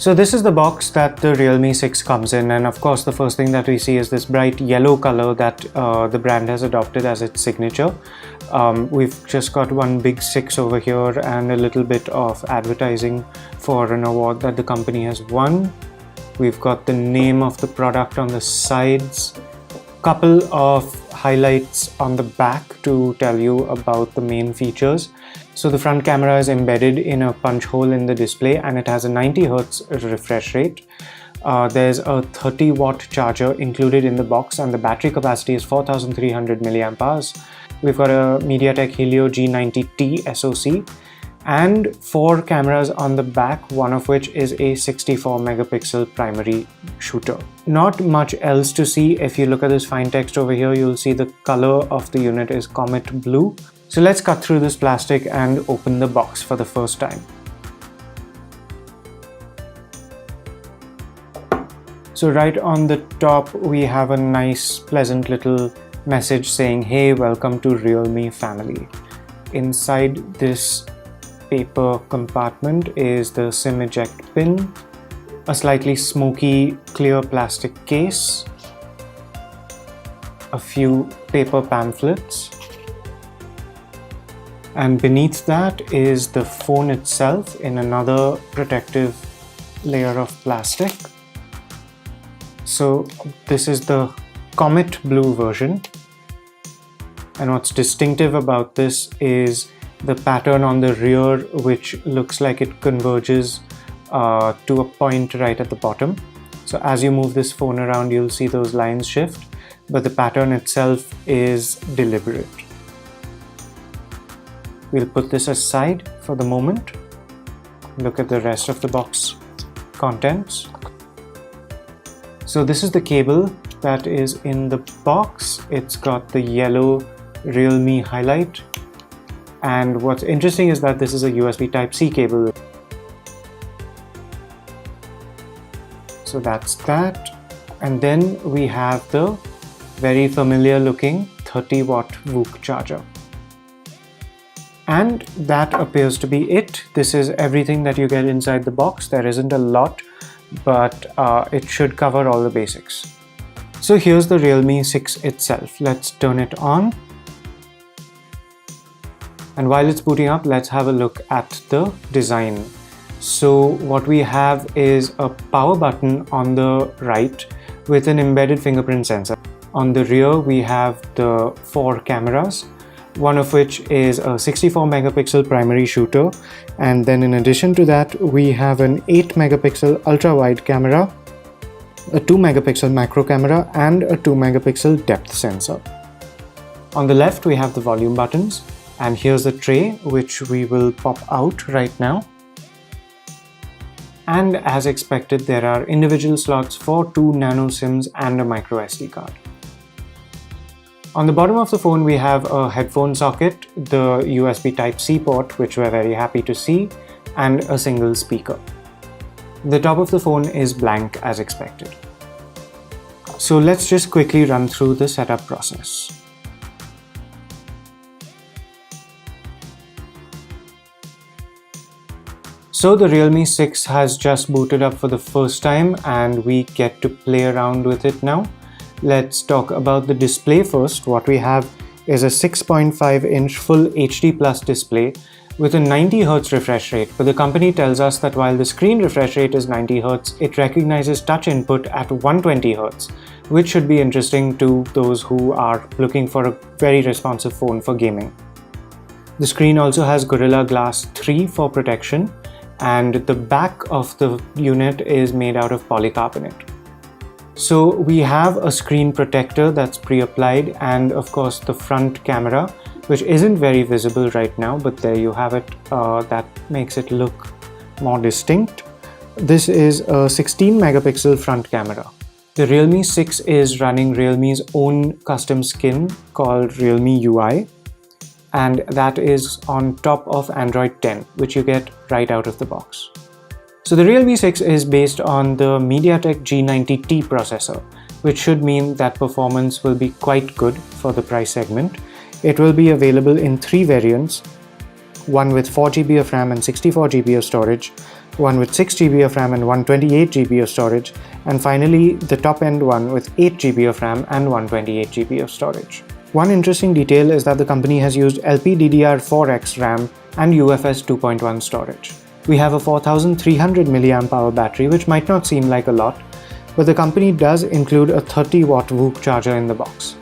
So this is the box that the Realme 6 comes in, and of course the first thing that we see is this bright yellow color that the brand has adopted as its signature. We've just got one big 6 over here and a little bit of advertising for an award that the company has won. We've got the name of the product on the sides, couple of highlights on the back to tell you about the main features. So the front camera is embedded in a punch hole in the display and it has a 90 Hz refresh rate. There's a 30 watt charger included in the box and the battery capacity is 4300 mAh. We've got a MediaTek Helio G90T SoC and 4 cameras on the back, one of which is a 64 megapixel primary shooter. Not much else to see. If you look at this fine text over here, you'll see the color of the unit is Comet blue. So let's cut through this plastic and open the box for the first time. So right on the top we have a nice pleasant little message saying, "Hey, welcome to Realme family." Inside this paper compartment is the SIM eject pin, a slightly smoky clear plastic case, a few paper pamphlets, and beneath that is the phone itself in another protective layer of plastic. So this is the Comet blue version, and what's distinctive about this is the pattern on the rear, which looks like it converges to a point right at the bottom. So as you move this phone around, you'll see those lines shift, but the pattern itself is deliberate. We'll put this aside for the moment. Look at the rest of the box contents. So this is the cable that is in the box. It's got the yellow Realme highlight. And what's interesting is that this is a USB Type-C cable. So that's that. And then we have the very familiar looking 30 watt VOOC charger. And that appears to be it. This is everything that you get inside the box. There isn't a lot, but it should cover all the basics. So here's the Realme 6 itself. Let's turn it on. And while it's booting up, let's have a look at the design. So what we have is a power button on the right with an embedded fingerprint sensor. On the rear, we have the 4 cameras, one of which is a 64 megapixel primary shooter. And then in addition to that, we have an 8 megapixel ultra wide camera, a 2 megapixel macro camera, and a 2 megapixel depth sensor. On the left, we have the volume buttons. And here's the tray, which we will pop out right now. And as expected, there are individual slots for 2 nano SIMs and a micro SD card. On the bottom of the phone, we have a headphone socket, the USB Type-C port, which we're very happy to see, and a single speaker. The top of the phone is blank as expected. So let's just quickly run through the setup process. So the Realme 6 has just booted up for the first time and we get to play around with it now. Let's talk about the display first. What we have is a 6.5-inch full HD Plus display with a 90 Hz refresh rate, but the company tells us that while the screen refresh rate is 90 Hz, it recognizes touch input at 120 Hz, which should be interesting to those who are looking for a very responsive phone for gaming. The screen also has Gorilla Glass 3 for protection, and the back of the unit is made out of polycarbonate. So we have a screen protector that's pre-applied, and of course the front camera, which isn't very visible right now, but there you have it. That makes it look more distinct. This is a 16 megapixel front camera. The Realme 6 is running Realme's own custom skin called Realme UI, and that is on top of Android 10, which you get right out of the box. So the Realme 6 is based on the MediaTek G90T processor, which should mean that performance will be quite good for the price segment. It will be available in 3 variants, one with 4 GB of RAM and 64 GB of storage, one with 6GB of RAM and 128GB of storage, and finally the top-end one with 8GB of RAM and 128GB of storage. One interesting detail is that the company has used LPDDR4X RAM and UFS 2.1 storage. We have a 4300 mAh battery, which might not seem like a lot, but the company does include a 30-watt Whoop charger in the box.